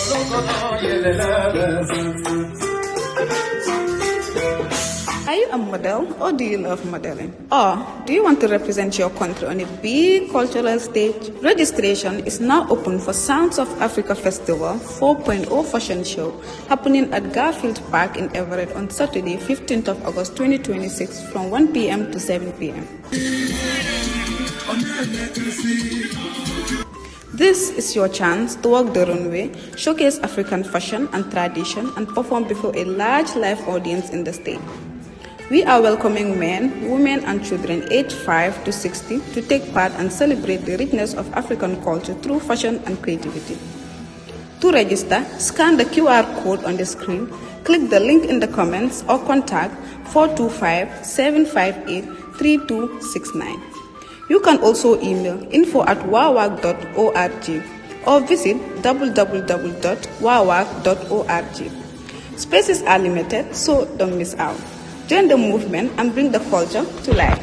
Are you a model or do you love modeling? Or do you want to represent your country on a big cultural stage? Registration is now open for Sounds of Africa Festival 4.0 fashion show happening at Garfield Park in Everett on Saturday, 15th of August 2026 from 1 p.m. to 7 p.m. This is your chance to walk the runway, showcase African fashion and tradition, and perform before a large live audience in the state. We are welcoming men, women, and children aged 5 to 60 to take part and celebrate the richness of African culture through fashion and creativity. To register, scan the QR code on the screen, click the link in the comments, or contact 425-758-3269. You can also email info@wawak.org or visit www.wawak.org. Spaces are limited, so don't miss out. Join the movement and bring the culture to life.